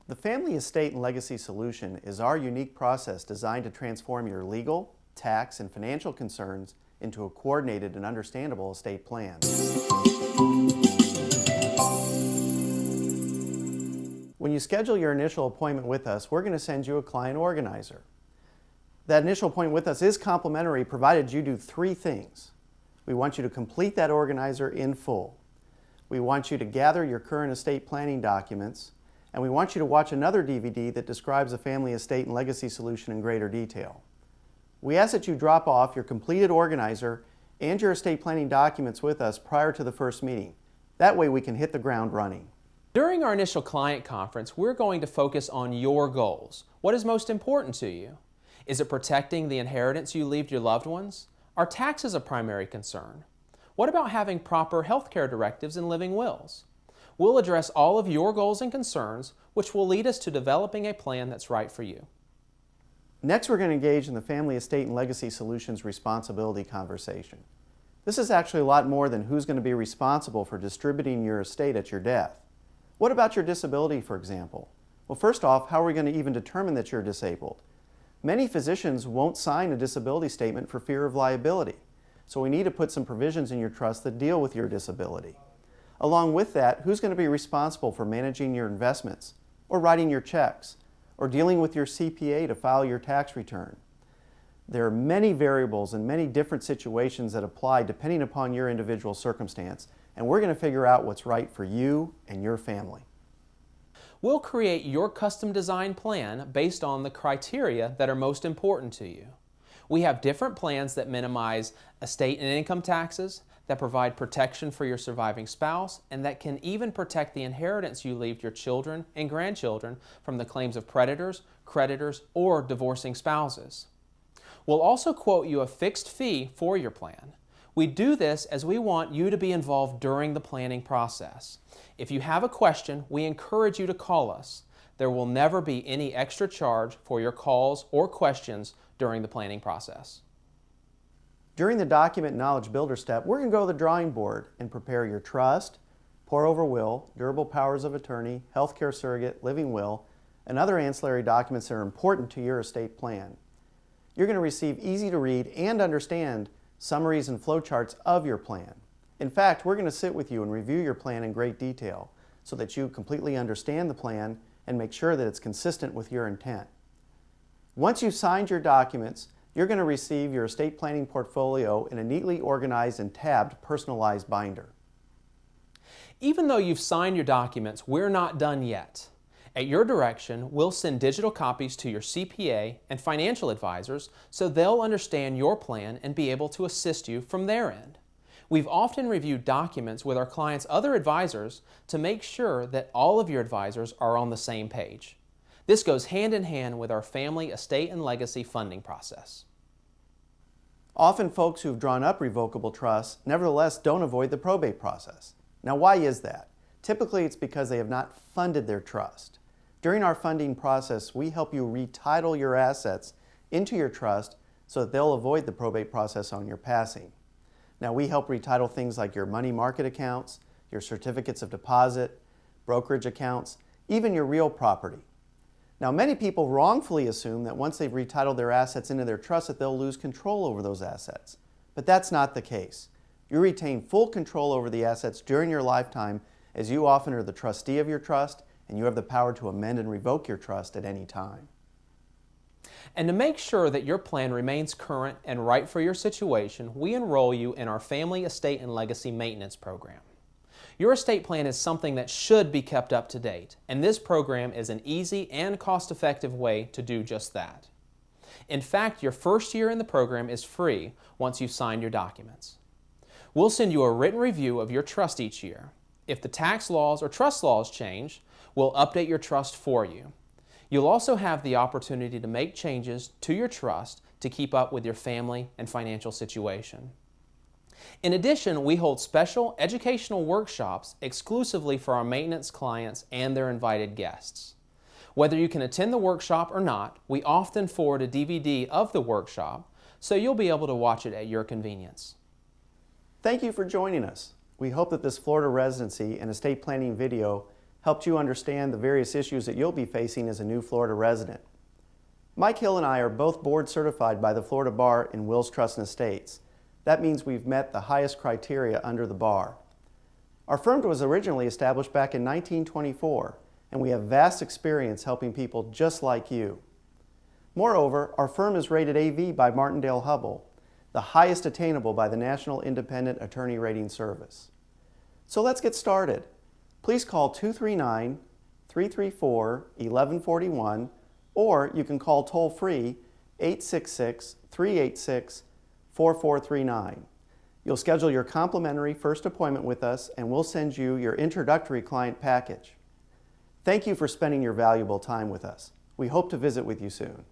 The Family Estate and Legacy Solution is our unique process designed to transform your legal, tax, and financial concerns into a coordinated and understandable estate plan. When you schedule your initial appointment with us, we're going to send you a client organizer. That initial appointment with us is complimentary provided you do three things. We want you to complete that organizer in full. We want you to gather your current estate planning documents, and we want you to watch another DVD that describes the Family Estate and Legacy Solution in greater detail. We ask that you drop off your completed organizer and your estate planning documents with us prior to the first meeting. That way we can hit the ground running. During our initial client conference, we're going to focus on your goals. What is most important to you? Is it protecting the inheritance you leave your loved ones? Are taxes a primary concern? What about having proper health care directives and living wills? We'll address all of your goals and concerns, which will lead us to developing a plan that's right for you. Next, we're going to engage in the Family Estate and Legacy Solutions responsibility conversation. This is actually a lot more than who's going to be responsible for distributing your estate at your death. What about your disability, for example? Well, first off, how are we going to even determine that you're disabled? Many physicians won't sign a disability statement for fear of liability, so we need to put some provisions in your trust that deal with your disability. Along with that, who's going to be responsible for managing your investments, or writing your checks, or dealing with your CPA to file your tax return? There are many variables and many different situations that apply depending upon your individual circumstance, and we're going to figure out what's right for you and your family. We'll create your custom design plan based on the criteria that are most important to you. We have different plans that minimize estate and income taxes, that provide protection for your surviving spouse, and that can even protect the inheritance you leave your children and grandchildren from the claims of predators, creditors, or divorcing spouses. We'll also quote you a fixed fee for your plan. We do this as we want you to be involved during the planning process. If you have a question, we encourage you to call us. There will never be any extra charge for your calls or questions during the planning process. During the Document Knowledge Builder step, we're going to go to the drawing board and prepare your trust, pour-over will, durable powers of attorney, healthcare surrogate, living will, and other ancillary documents that are important to your estate plan. You're going to receive easy-to-read and understand summaries and flowcharts of your plan. In fact, we're going to sit with you and review your plan in great detail so that you completely understand the plan and make sure that it's consistent with your intent. Once you've signed your documents, you're going to receive your estate planning portfolio in a neatly organized and tabbed personalized binder. Even though you've signed your documents, we're not done yet. At your direction, we'll send digital copies to your CPA and financial advisors so they'll understand your plan and be able to assist you from their end. We've often reviewed documents with our clients' other advisors to make sure that all of your advisors are on the same page. This goes hand in hand with our Family Estate and Legacy funding process. Often folks who've drawn up revocable trusts nevertheless don't avoid the probate process. Now, why is that? Typically it's because they have not funded their trust. During our funding process, we help you retitle your assets into your trust so that they'll avoid the probate process on your passing. Now, we help retitle things like your money market accounts, your certificates of deposit, brokerage accounts, even your real property. Now, many people wrongfully assume that once they've retitled their assets into their trust that they'll lose control over those assets. But that's not the case. You retain full control over the assets during your lifetime, as you often are the trustee of your trust and you have the power to amend and revoke your trust at any time. And to make sure that your plan remains current and right for your situation, we enroll you in our Family Estate and Legacy Maintenance Program. Your estate plan is something that should be kept up to date, and this program is an easy and cost-effective way to do just that. In fact, your first year in the program is free once you've signed your documents. We'll send you a written review of your trust each year. If the tax laws or trust laws change, we'll update your trust for you. You'll also have the opportunity to make changes to your trust to keep up with your family and financial situation. In addition, we hold special educational workshops exclusively for our maintenance clients and their invited guests. Whether you can attend the workshop or not, we often forward a DVD of the workshop, so you'll be able to watch it at your convenience. Thank you for joining us. We hope that this Florida residency and estate planning video helped you understand the various issues that you'll be facing as a new Florida resident. Mike Hill and I are both board certified by the Florida Bar in Wills Trust and Estates. That means we've met the highest criteria under the bar. Our firm was originally established back in 1924, and we have vast experience helping people just like you. Moreover, our firm is rated AV by Martindale-Hubbell, the highest attainable by the National Independent Attorney Rating Service. So let's get started. Please call 239-334-1141, or you can call toll-free 866-386-4439. You'll schedule your complimentary first appointment with us, and we'll send you your introductory client package. Thank you for spending your valuable time with us. We hope to visit with you soon.